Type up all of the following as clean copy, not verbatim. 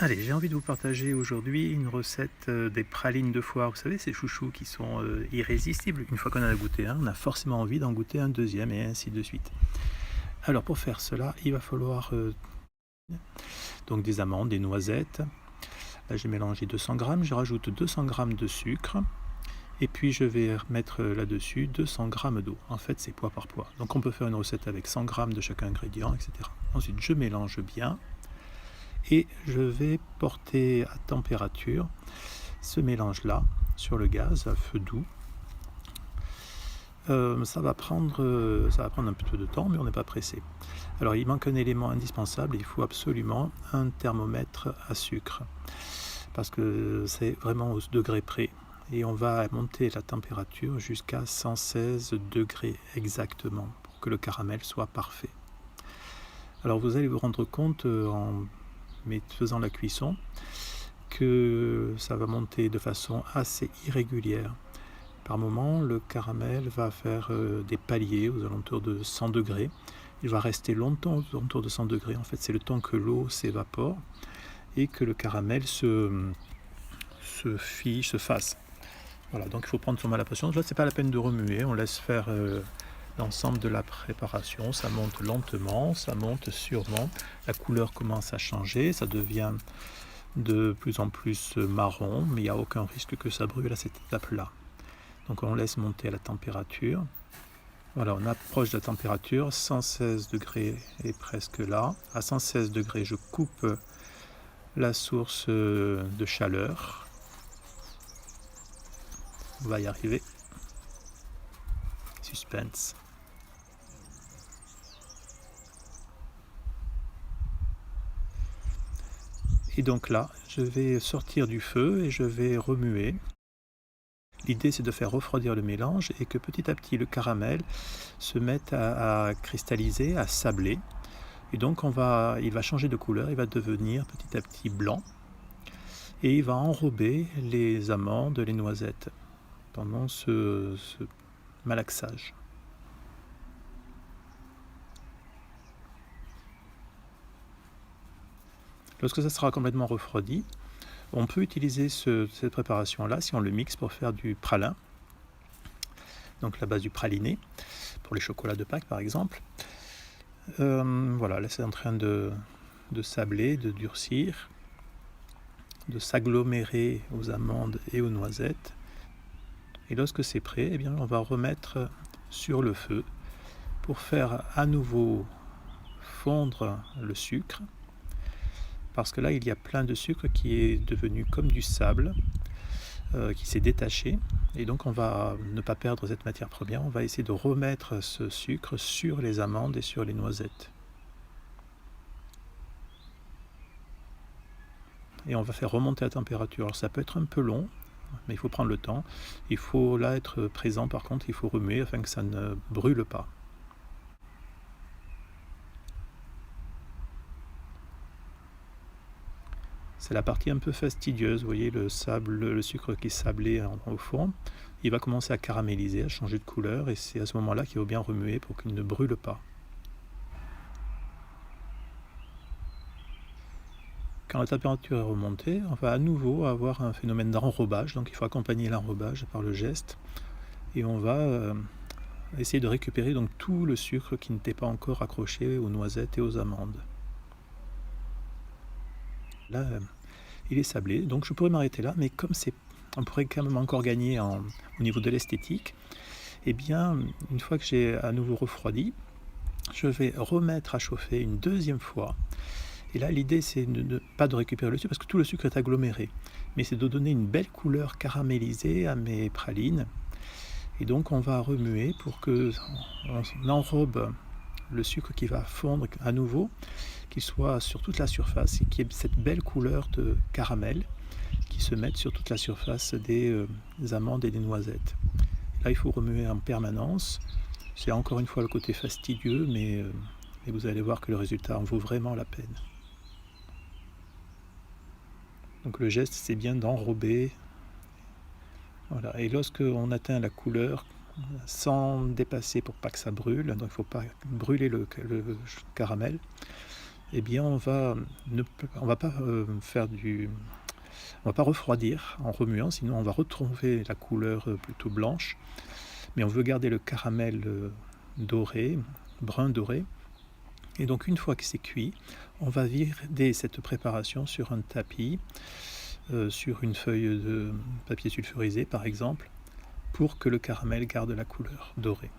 Allez, j'ai envie de vous partager aujourd'hui une recette des pralines de foire. Vous savez, ces chouchous qui sont irrésistibles. Une fois qu'on en a goûté un, on a forcément envie d'en goûter un deuxième et ainsi de suite. Alors pour faire cela, il va falloir donc des amandes, des noisettes. Là j'ai mélangé 200 grammes, je rajoute 200 grammes de sucre. Et puis je vais mettre là-dessus 200 grammes d'eau. En fait, c'est poids par poids. Donc on peut faire une recette avec 100 grammes de chaque ingrédient, etc. Ensuite, je mélange bien. Et je vais porter à température ce mélange-là sur le gaz à feu doux. Ça va prendre un peu de temps, mais on n'est pas pressé. Alors il manque un élément indispensable, il faut absolument un thermomètre à sucre, parce que c'est vraiment au degré près. Et on va monter la température jusqu'à 116 degrés exactement, pour que le caramel soit parfait. Alors vous allez vous rendre compte en faisant la cuisson, que ça va monter de façon assez irrégulière. Par moment, le caramel va faire des paliers aux alentours de 100 degrés. Il va rester longtemps aux alentours de 100 degrés. En fait, c'est le temps que l'eau s'évapore et que le caramel se fasse. Voilà, donc il faut prendre son mal à patience. Là, c'est pas la peine de remuer. On laisse faire l'ensemble de la préparation. Ça monte lentement, ça monte sûrement. La couleur commence à changer, ça devient de plus en plus marron, mais il n'y a aucun risque que ça brûle à cette étape-là. Donc on laisse monter à la température. Voilà, on approche de la température, 116 degrés est presque là. À 116 degrés, je coupe la source de chaleur. On va y arriver. Suspense. Et donc là, je vais sortir du feu et je vais remuer. L'idée, c'est de faire refroidir le mélange et que petit à petit le caramel se mette à cristalliser, à sabler. Et donc il va changer de couleur, il va devenir petit à petit blanc. Et il va enrober les amandes, les noisettes pendant ce malaxage. Lorsque ça sera complètement refroidi, on peut utiliser cette préparation-là si on le mixe pour faire du pralin, donc la base du praliné, pour les chocolats de Pâques par exemple. Voilà, là c'est en train de sabler, de durcir, de s'agglomérer aux amandes et aux noisettes. Et lorsque c'est prêt, eh bien, on va remettre sur le feu pour faire à nouveau fondre le sucre, parce que là il y a plein de sucre qui est devenu comme du sable, qui s'est détaché, et donc on va ne pas perdre cette matière première, on va essayer de remettre ce sucre sur les amandes et sur les noisettes. Et on va faire remonter la température. Alors ça peut être un peu long, mais il faut prendre le temps. Il faut là être présent, par contre, il faut remuer afin que ça ne brûle pas. C'est la partie un peu fastidieuse, vous voyez le sucre qui est sablé au fond. Il va commencer à caraméliser, à changer de couleur, et c'est à ce moment-là qu'il faut bien remuer pour qu'il ne brûle pas. Quand la température est remontée, on va à nouveau avoir un phénomène d'enrobage, donc il faut accompagner l'enrobage par le geste, et on va essayer de récupérer donc tout le sucre qui n'était pas encore accroché aux noisettes et aux amandes. Là, il est sablé, donc je pourrais m'arrêter là, mais comme on pourrait quand même encore gagner au niveau de l'esthétique, eh bien, une fois que j'ai à nouveau refroidi, je vais remettre à chauffer une deuxième fois. Et là, l'idée, c'est pas de récupérer le sucre, parce que tout le sucre est aggloméré, mais c'est de donner une belle couleur caramélisée à mes pralines. Et donc, on va remuer pour que on enrobe le sucre qui va fondre à nouveau, qu'il soit sur toute la surface et qu'il y ait cette belle couleur de caramel qui se mette sur toute la surface des amandes et des noisettes. Là, il faut remuer en permanence. C'est encore une fois le côté fastidieux, mais vous allez voir que le résultat en vaut vraiment la peine. Donc le geste, c'est bien d'enrober. Voilà. Et lorsque on atteint la couleur, sans dépasser pour pas que ça brûle, donc il ne faut pas brûler le caramel, eh bien on va pas on va pas refroidir en remuant, sinon on va retrouver la couleur plutôt blanche, mais on veut garder le caramel doré, brun doré. Et donc une fois que c'est cuit, on va vider cette préparation sur un tapis, sur une feuille de papier sulfurisé par exemple, pour que le caramel garde la couleur dorée.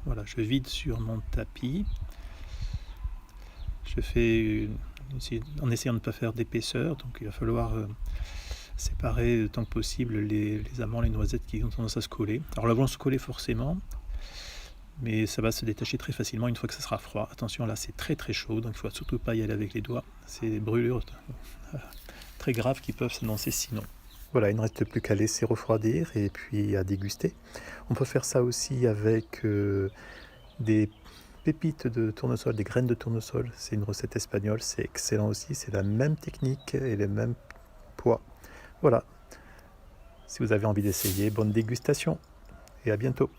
Voilà, je vide sur mon tapis. Je fais en essayant de ne pas faire d'épaisseur, donc il va falloir séparer tant que possible les amandes, les noisettes qui ont tendance à se coller. Alors là, vont se coller forcément, mais ça va se détacher très facilement une fois que ça sera froid. Attention, là c'est très très chaud, donc il ne faut surtout pas y aller avec les doigts. C'est des brûlures très graves qui peuvent s'annoncer sinon. Voilà, il ne reste plus qu'à laisser refroidir et puis à déguster. On peut faire ça aussi avec des pépites de tournesol, des graines de tournesol. C'est une recette espagnole, c'est excellent aussi. C'est la même technique et les mêmes poids. Voilà, si vous avez envie d'essayer, bonne dégustation et à bientôt.